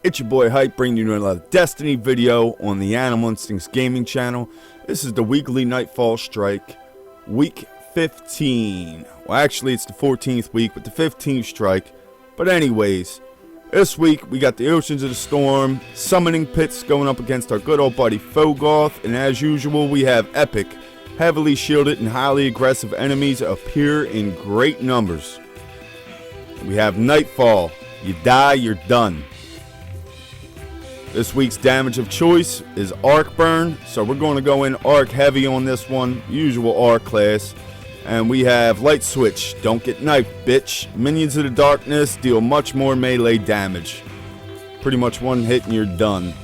It's your boy Hype, bringing you another Destiny video on the Animal Instincts Gaming channel. This is the weekly Nightfall strike, week 15. Well, actually, it's the 14th week, but the 15th strike. But anyways, this week we got the Oceans of the Storm, Summoning Pits going up against our good old buddy Fogoth. And as usual, we have epic, heavily shielded, and highly aggressive enemies appear in great numbers. We have Nightfall. You die, you're done. This week's damage of choice is Arc Burn, so we're going to go in Arc heavy on this one, usual Arc class. And we have Light Switch, don't get knifed, bitch. Minions of the Darkness deal much more melee damage. Pretty much one hit and you're done.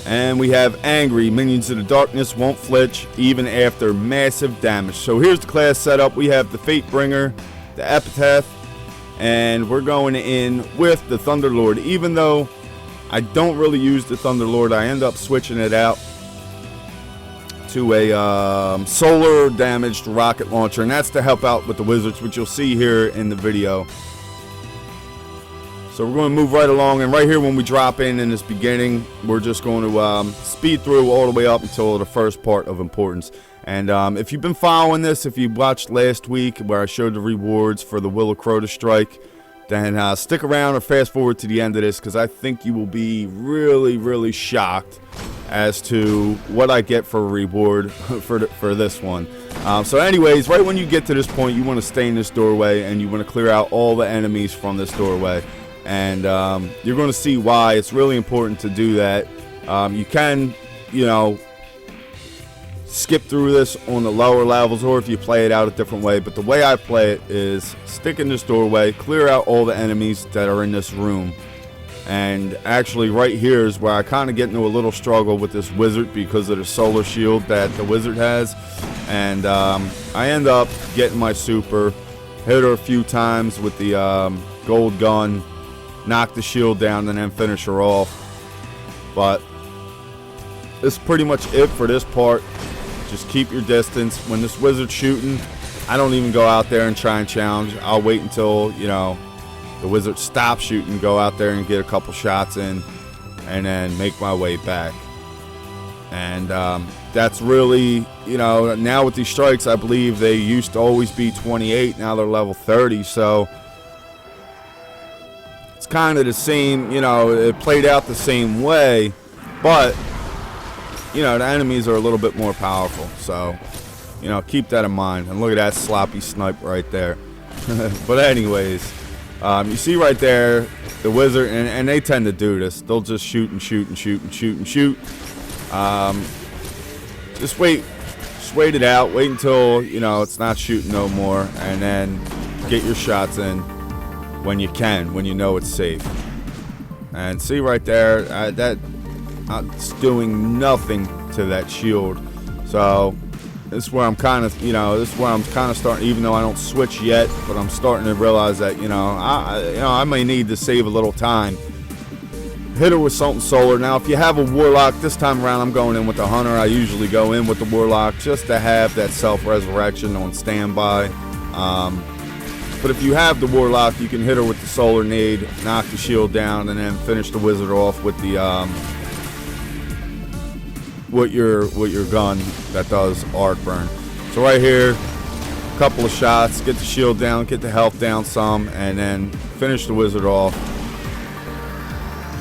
And we have Angry, Minions of the Darkness won't flinch even after massive damage. So here's the class setup. We have the Fate Bringer, the Epitaph, and we're going in with the Thunderlord. Even though I don't really use the Thunderlord, I end up switching it out to a solar damaged rocket launcher, and that's to help out with the wizards, which you'll see here in the video. So we're going to move right along, and right here when we drop in this beginning, we're just going to speed through all the way up until the first part of importance. And if you've been following this, if you watched last week where I showed the rewards for the Will of Crota strike, then stick around or fast forward to the end of this, because I think you will be really shocked as to what I get for a reward for this one. So anyways, right when you get to this point, you want to stay in this doorway and you want to clear out all the enemies from this doorway. And you're going to see why it's really important to do that. You can, skip through this on the lower levels, or if you play it out a different way, but the way I play it is stick in this doorway, clear out all the enemies that are in this room. And actually right here is where I kind of get into a little struggle with this wizard because of the solar shield that the wizard has. And I end up getting my super, hit her a few times with the gold gun, knock the shield down, and then finish her off. But that's pretty much it for this part. Just keep your distance. When this wizard's shooting, I don't even go out there and try and challenge. I'll wait until, the wizard stops shooting, go out there and get a couple shots in, and then make my way back. And that's really, now with these strikes, I believe they used to always be 28. Now they're level 30. So it's kind of the same, it played out the same way, but the enemies are a little bit more powerful, so keep that in mind. And look at that sloppy snipe right there. But anyways, you see right there the wizard, and they tend to do this. They'll just shoot and shoot and shoot and shoot and shoot. Just wait it out. Wait until it's not shooting no more, and then get your shots in when you can, when you know it's safe. And see right there, it's doing nothing to that shield. So this is where I'm kind of, starting, even though I don't switch yet, but I'm starting to realize that, I may need to save a little time. Hit her with something solar. Now, if you have a warlock, this time around I'm going in with the hunter. I usually go in with the warlock just to have that self-resurrection on standby. But if you have the warlock, you can hit her with the solar nade, knock the shield down, and then finish the wizard off with the with your gun that does arc burn. So right here, a couple of shots, get the shield down, get the health down some, and then finish the wizard off.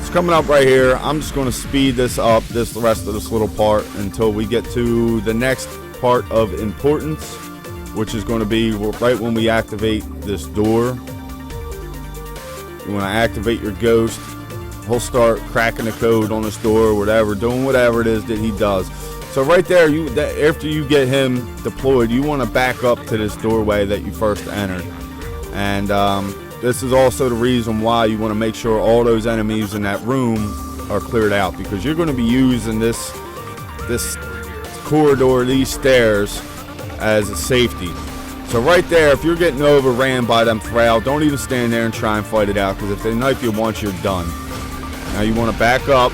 It's coming up right here. I'm just going to speed this up, the rest of this little part, until we get to the next part of importance, which is going to be right when we activate this door. You want to activate your ghost. He'll start cracking the code on this door, or doing whatever it is that he does. So right there, after you get him deployed, you want to back up to this doorway that you first entered. And this is also the reason why you want to make sure all those enemies in that room are cleared out, because you're going to be using this corridor, these stairs, as a safety. So right there, if you're getting overran by them Thrall, don't even stand there and try and fight it out, because if they knife you once, you're done. Now you want to back up.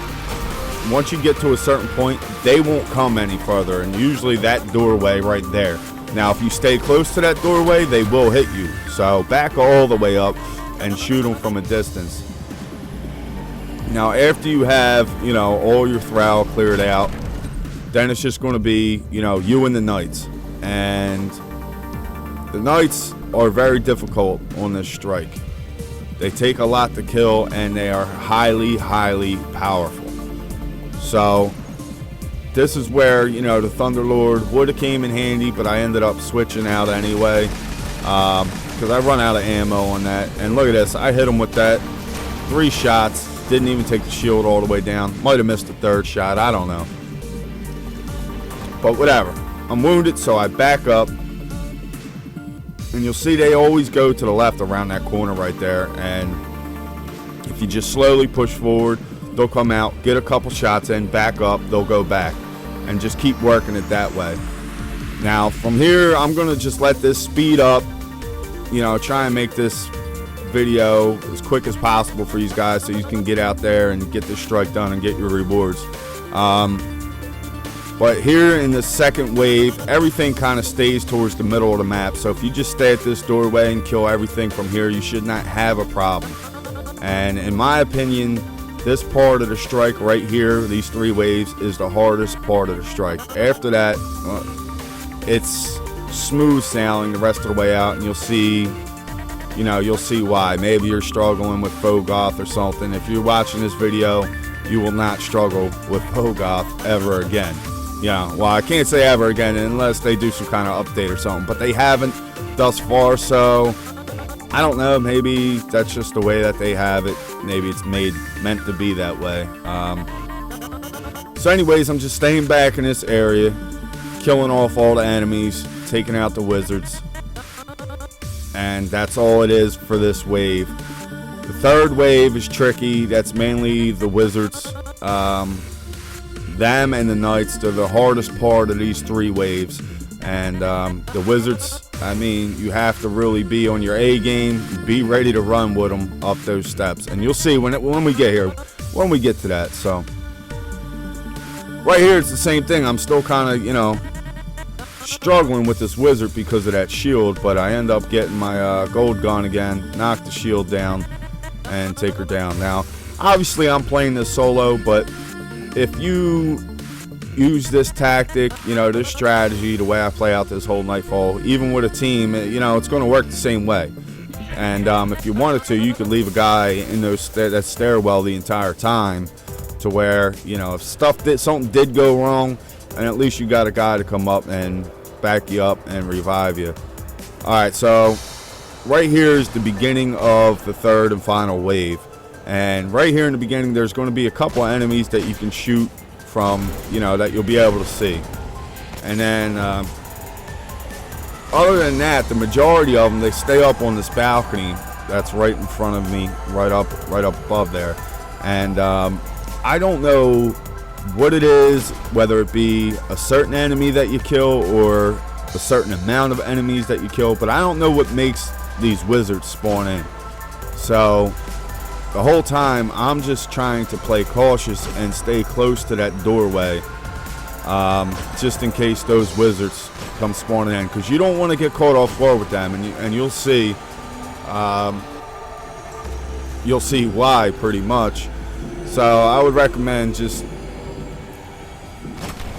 Once you get to a certain point, they won't come any further, and usually that doorway right there. Now if you stay close to that doorway, they will hit you. So back all the way up and shoot them from a distance. Now, after you have, all your thrall cleared out, then it's just going to be, you and the knights. And the knights are very difficult on this strike. They take a lot to kill, and they are highly, highly powerful. So this is where, the Thunderlord would have came in handy, but I ended up switching out anyway, because I run out of ammo on that. And look at this, I hit him with that 3 shots, didn't even take the shield all the way down. Might have missed the 3rd shot, I don't know. But whatever, I'm wounded, so I back up. And you'll see they always go to the left around that corner right there. And if you just slowly push forward, they'll come out, get a couple shots in, back up, they'll go back. And just keep working it that way. Now, from here, I'm going to just let this speed up. Try and make this video as quick as possible for you guys so you can get out there and get this strike done and get your rewards. But here in the second wave, everything kind of stays towards the middle of the map. So if you just stay at this doorway and kill everything from here, you should not have a problem. And in my opinion, this part of the strike right here, these 3 waves, is the hardest part of the strike. After that, it's smooth sailing the rest of the way out, and you'll see why. Maybe you're struggling with Fogoth or something. If you're watching this video, you will not struggle with Fogoth ever again. Well, I can't say ever again unless they do some kind of update or something, but they haven't thus far, so I don't know, maybe that's just the way that they have it. Maybe it's meant to be that way. So anyways, I'm just staying back in this area, killing off all the enemies, taking out the wizards, and that's all it is for this wave. The 3rd wave is tricky. That's mainly the wizards. Them and the knights, they're the hardest part of these 3 waves. And the wizards, I mean, you have to really be on your A game, be ready to run with them up those steps. And you'll see when we get here, when we get to that. So right here, it's the same thing. I'm still kind of, struggling with this wizard because of that shield, but I end up getting my gold gun again, knock the shield down, and take her down. Now, obviously, I'm playing this solo, but if you use this tactic, this strategy, the way I play out this whole Nightfall, even with a team, it's going to work the same way. And if you wanted to, you could leave a guy in that stairwell the entire time, to where, if something did go wrong, and at least you got a guy to come up and back you up and revive you. Alright, so right here is the beginning of the 3rd and final wave. And right here in the beginning, there's going to be a couple of enemies that you can shoot from, that you'll be able to see. And then, other than that, the majority of them, they stay up on this balcony that's right in front of me, right up above there. And I don't know what it is, whether it be a certain enemy that you kill or a certain amount of enemies that you kill, but I don't know what makes these wizards spawn in. So the whole time I'm just trying to play cautious and stay close to that doorway, just in case those wizards come spawning in, because you don't want to get caught off guard with them, and you'll see why pretty much. So I would recommend just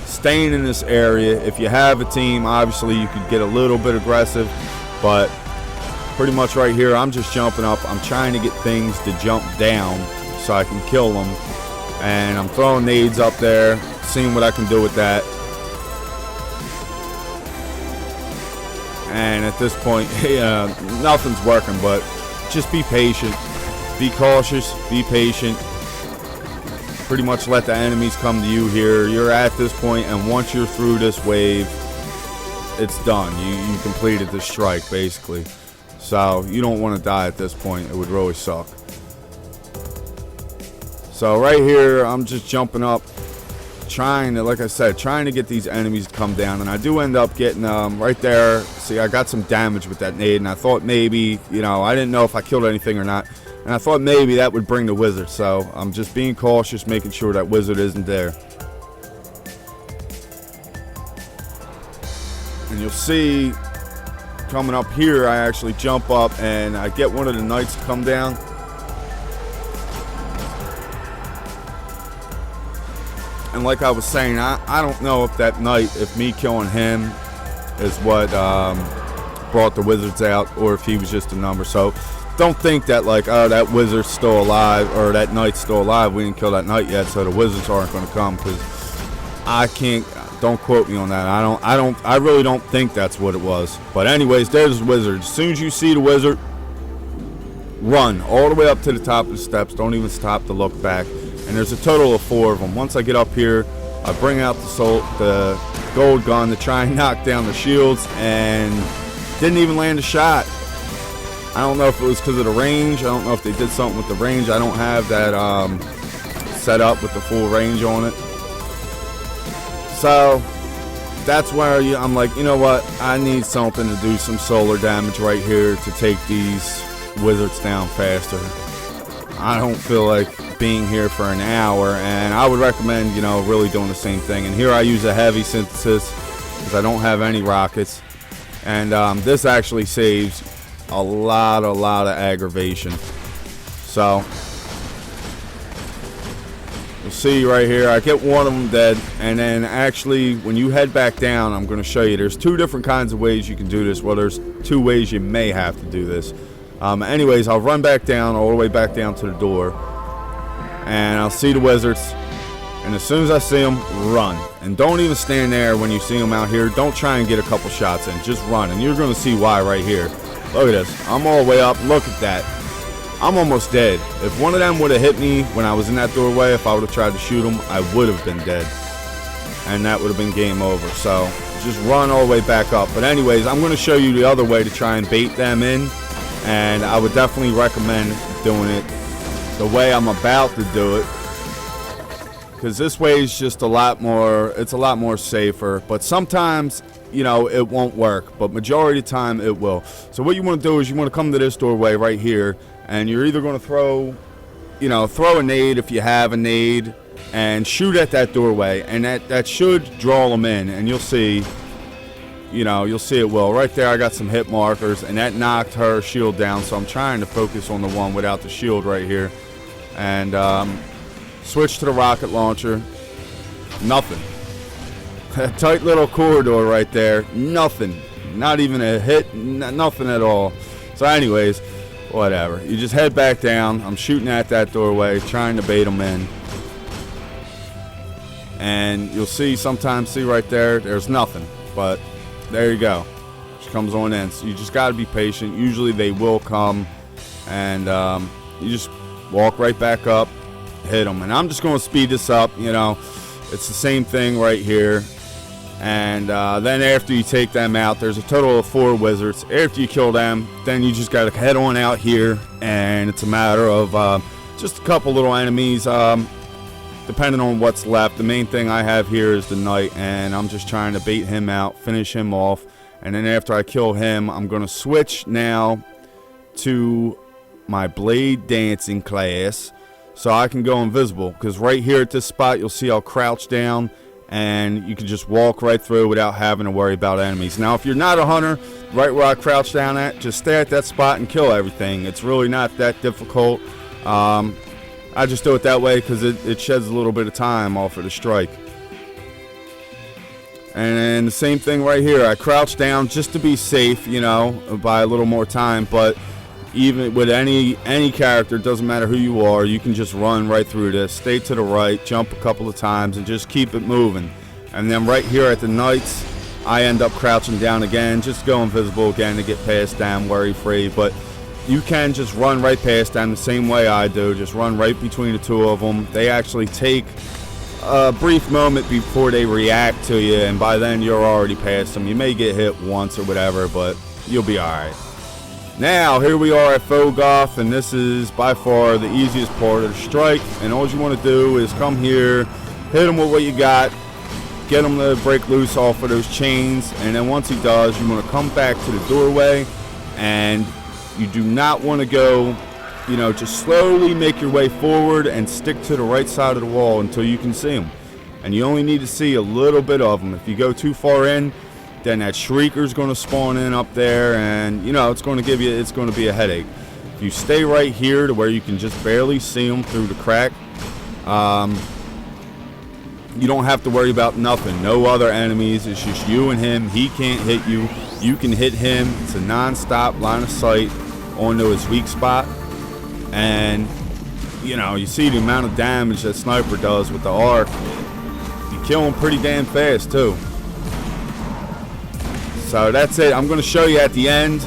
staying in this area. If you have a team, obviously you could get a little bit aggressive, but pretty much right here I'm just jumping up. I'm trying to get things to jump down so I can kill them, and I'm throwing nades up there, seeing what I can do with that. And at this point, nothing's working, but just be patient, be cautious, be patient. Pretty much let the enemies come to you here. You're at this point, and once you're through this wave, it's done. You completed the strike, basically. So you don't want to die at this point. It would really suck. So right here, I'm just jumping up, trying to, like I said, trying to get these enemies to come down. And I do end up getting right there. See, I got some damage with that nade, and I thought maybe, I didn't know if I killed anything or not. And I thought maybe that would bring the wizard. So I'm just being cautious, making sure that wizard isn't there. And you'll see, coming up here, I actually jump up and I get one of the knights to come down. And like I was saying, I don't know if that knight, if me killing him is what brought the wizards out, or if he was just a number. So don't think that like, oh, that wizard's still alive, or that knight's still alive. We didn't kill that knight yet, so the wizards aren't going to come, because I can't. Don't quote me on that. I really don't think that's what it was. But anyways, there's the wizard. As soon as you see the wizard, run all the way up to the top of the steps. Don't even stop to look back. And there's a total of 4 of them. Once I get up here, I bring out the gold gun to try and knock down the shields, and didn't even land a shot. I don't know if it was because of the range. I don't know if they did something with the range. I don't have that set up with the full range on it. So that's where I'm like, you know what? I need something to do some solar damage right here to take these wizards down faster. I don't feel like being here for an hour, and I would recommend, you know, really doing the same thing. And here I use a heavy synthesis because I don't have any rockets, and this actually saves a lot of aggravation. So you'll see right here, I get one of them dead, and then actually when you head back down, I'm going to show you there's 2 different kinds of ways you can do this. Well, there's 2 ways you may have to do this. Anyways, I'll run back down, all the way back down to the door, and I'll see the wizards, and as soon as I see them, run. And don't even stand there when you see them out here. Don't try and get a couple shots in, just run, and you're going to see why right here. Look at this, I'm all the way up, look at that. I'm almost dead. If one of them would have hit me when I was in that doorway, if I would have tried to shoot them, I would have been dead, and that would have been game over. So just run all the way back up. But anyways, I'm going to show you the other way to try and bait them in, and I would definitely recommend doing it the way I'm about to do it, because this way is just a lot more, it's a lot more safer. But sometimes, you know, it won't work, but majority of the time it will. So what you want to do is you want to come to this doorway right here, and you're either going to throw a nade if you have a nade, and shoot at that doorway, and that should draw them in, and you'll see, you know, you'll see it will. Right there I got some hit markers, and that knocked her shield down, so I'm trying to focus on the one without the shield right here. And switch to the rocket launcher. Nothing. That tight little corridor right there, nothing. Not even a hit, nothing at all. So anyways, whatever. You just head back down. I'm shooting at that doorway, trying to bait them in. And you'll see sometimes, see right there, there's nothing. But there you go. She comes on in. So you just got to be patient. Usually they will come. And you just walk right back up, hit them. And I'm just going to speed this up, you know. It's the same thing right here. And then after you take them out, there's a total of 4 wizards. After you kill them, then you just got to head on out here, and it's a matter of just a couple little enemies, depending on what's left. The main thing I have here is the knight, and I'm just trying to bait him out, finish him off. And then after I kill him, I'm going to switch now to my blade dancing class, so I can go invisible. Because right here at this spot, you'll see I'll crouch down, and you can just walk right through without having to worry about enemies. Now, if you're not a hunter, right where I crouch down at, just stay at that spot and kill everything. It's really not that difficult. I just do it that way because it sheds a little bit of time off of the strike. And the same thing right here. I crouch down just to be safe, you know, by a little more time. But even with any character, it doesn't matter who you are, you can just run right through this. Stay to the right, jump a couple of times, and just keep it moving. And then right here at the knights, I end up crouching down again, just go invisible again to get past them, worry free. But you can just run right past them the same way I do. Just run right between the 2 of them. They actually take a brief moment before they react to you, and by then you're already past them. You may get hit once or whatever, but you'll be alright. Now, here we are at Fogoth, and this is by far the easiest part of the strike. And all you want to do is come here, hit him with what you got, get him to break loose off of those chains, and then once he does, you want to come back to the doorway, and you do not want to go, you know, just slowly make your way forward and stick to the right side of the wall until you can see him. And you only need to see a little bit of them. If you go too far in, then that shrieker's going to spawn in up there, and you know it's going to be a headache. If you stay right here to where you can just barely see them through the crack, You don't have to worry about nothing. No other enemies. It's just you and him. He can't hit you. You can hit him. It's a non-stop line of sight onto his weak spot. And, you know, you see the amount of damage that sniper does with the arc. You kill him pretty damn fast, too. So that's it. I'm going to show you at the end,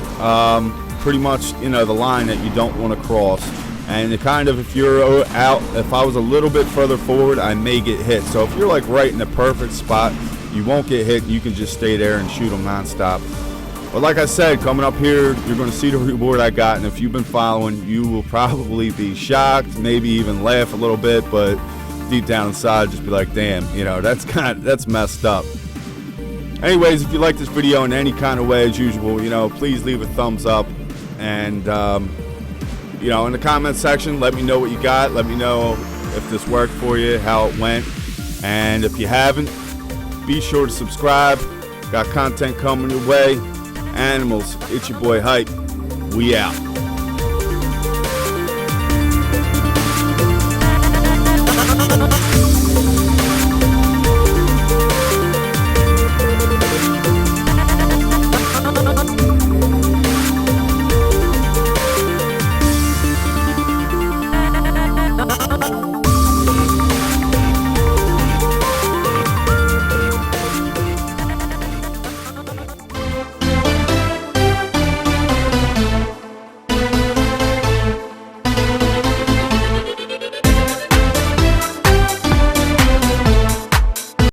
pretty much, you know, the line that you don't want to cross. And it kind of, if you're out, if I was a little bit further forward, I may get hit. So if you're like right in the perfect spot, you won't get hit. You can just stay there and shoot them nonstop. But like I said, coming up here, you're going to see the reward I got. And if you've been following, you will probably be shocked, maybe even laugh a little bit. But deep down inside, just be like, damn, you know, that's messed up. Anyways, if you like this video in any kind of way, as usual, you know, please leave a thumbs up. And, you know, in the comment section, let me know what you got. Let me know if this worked for you, how it went. And if you haven't, be sure to subscribe. Got content coming your way. Animals, it's your boy Hype. We out.